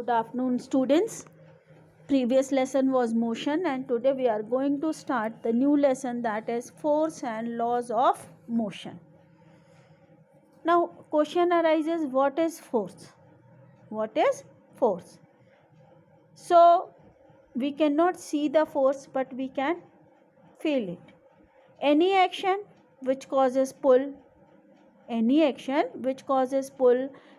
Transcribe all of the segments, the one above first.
Good afternoon, students. Previous lesson was motion, and today we are going to start the new lesson, that is force and laws of motion. Now, question arises, what is force? What is force? So, we cannot see the force, but we can feel it. Any action which causes pull,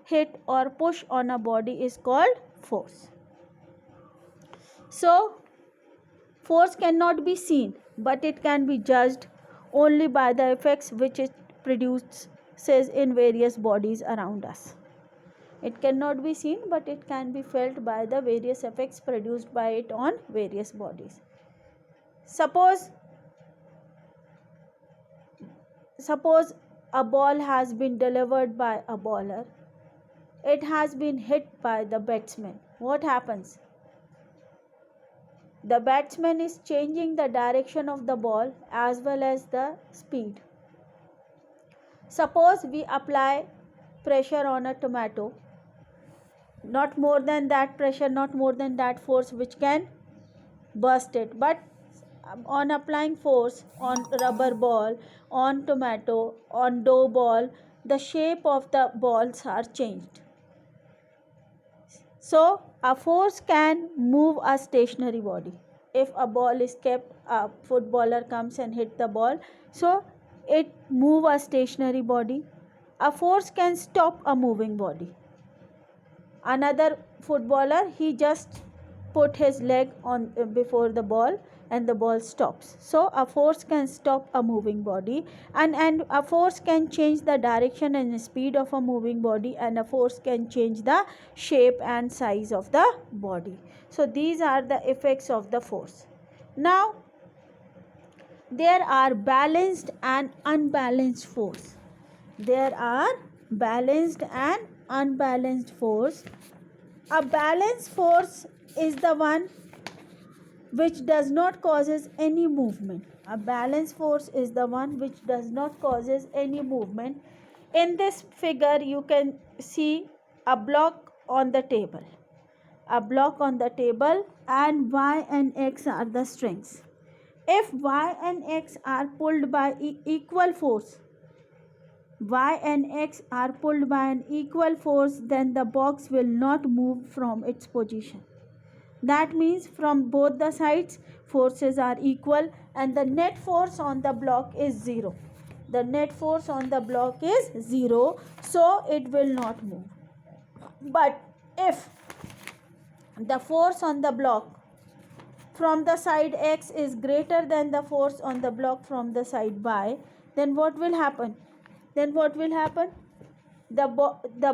hit or push on a body is called force. So, force cannot be seen, but it can be judged only by the effects which it produces in various bodies around us. It cannot be seen, but it can be felt by the various effects produced by it on various bodies. Suppose a ball has been delivered by a bowler. It has been hit by the batsman. What happens? The batsman is changing the direction of the ball as well as the speed. Suppose we apply pressure on a tomato, not more than that pressure, not more than that force which can burst it, but on applying force on rubber ball, on tomato, on dough ball, the shape of the balls are changed. So, a force can move a stationary body. If a ball is kept, a footballer comes and hit the ball, so it move a stationary body. A force can stop a moving body. Another footballer, he just put his leg on before the ball and the ball stops. So a force can stop a moving body, and a force can change the direction and speed of a moving body, and a force can change the shape and size of the body. So these are the effects of the force. Now there are balanced and unbalanced force. There are balanced and unbalanced force. A balanced force is the one which does not causes any movement. A balanced force is the one which does not causes any movement. In this figure you can see a block on the table. A block on the table, and y and x are the strings. If y and x are pulled by equal force, y and x are pulled by an equal force, then the box will not move from its position. That means from both the sides forces are equal, and the net force on the block is 0. The net force on the block is 0, so it will not move. But if the force on the block from the side x is greater than the force on the block from the side y, then what will happen? The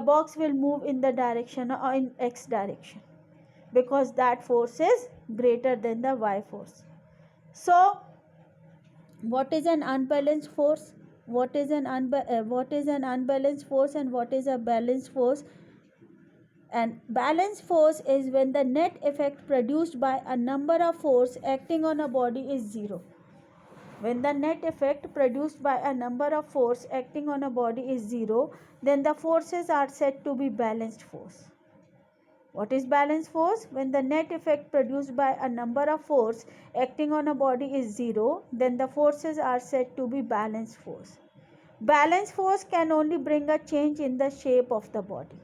box will move in the direction or in x direction, because that force is greater than the y force. So what is an unbalanced force? What is an unbalanced force, and what is a balanced force? And balanced force is when the net effect produced by a number of force acting on a body is 0. When the net effect produced by a number of force acting on a body is 0, then the forces are said to be balanced force. What is balanced force? When the net effect produced by a number of force acting on a body is 0, then the forces are said to be balanced force. Balanced force can only bring a change in the shape of the body.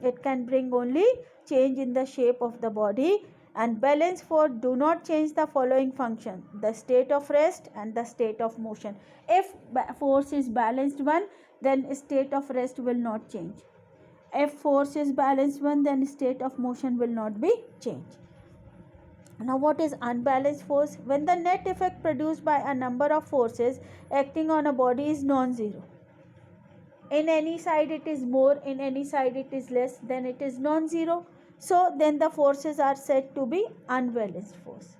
It can bring only change in the shape of the body, and balanced force do not change the following function: the state of rest and the state of motion. If force is balanced one, then state of rest will not change. If force is balanced one, then state of motion will not be changed. Now what is unbalanced force? When the net effect produced by a number of forces acting on a body is non-zero. In any side it is more, in any side it is less, then it is non-zero. So then the forces are said to be unbalanced force.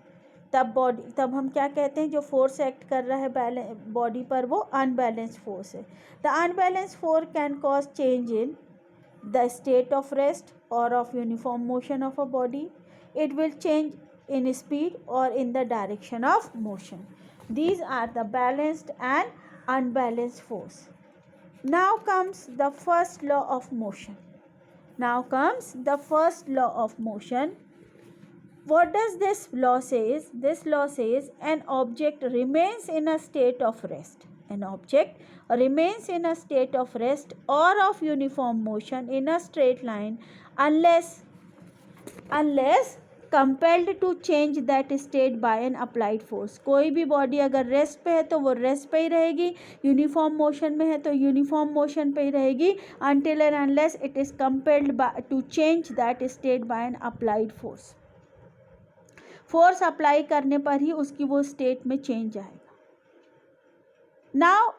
तब हम क्या कहते हैं, जो force act कर रहा है body पर वो अनबैलेंस्ड फोर्स है. The unbalanced force can cause change in the state of rest or of uniform motion of a body. It will change in speed or in the direction of motion. These are the balanced and unbalanced force. Now comes the first law of motion. Now comes the first law of motion. What does this law says? This law says an object remains in a state of rest. An object remains in a state of rest or of uniform motion in a straight line unless compelled to change that state by an applied force. कोई भी body अगर rest पे है तो वो rest पे ही रहेगी, uniform motion में है तो यूनिफॉर्म मोशन पे ही रहेगी, until and unless it is compelled by to change that state by an applied force. Force apply करने पर ही उसकी वो स्टेट में चेंज आएगा. Now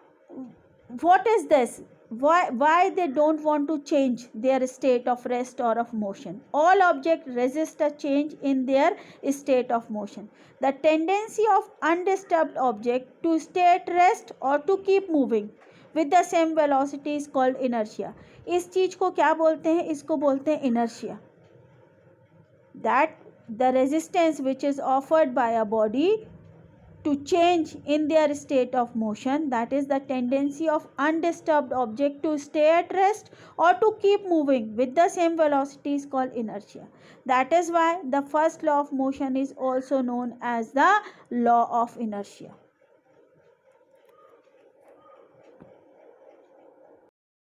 what is this? why they don't want to change their state of rest or of motion? All objects resist a change in their state of motion. The tendency of undisturbed object to stay at rest or to keep moving with the same velocity is called inertia. इस चीज को क्या बोलते हैं? इसको बोलते हैं inertia. That the resistance which is offered by a body to change in their state of motion, that is the tendency of undisturbed object to stay at rest or to keep moving with the same velocity is called inertia. That is why the first law of motion is also known as the law of inertia.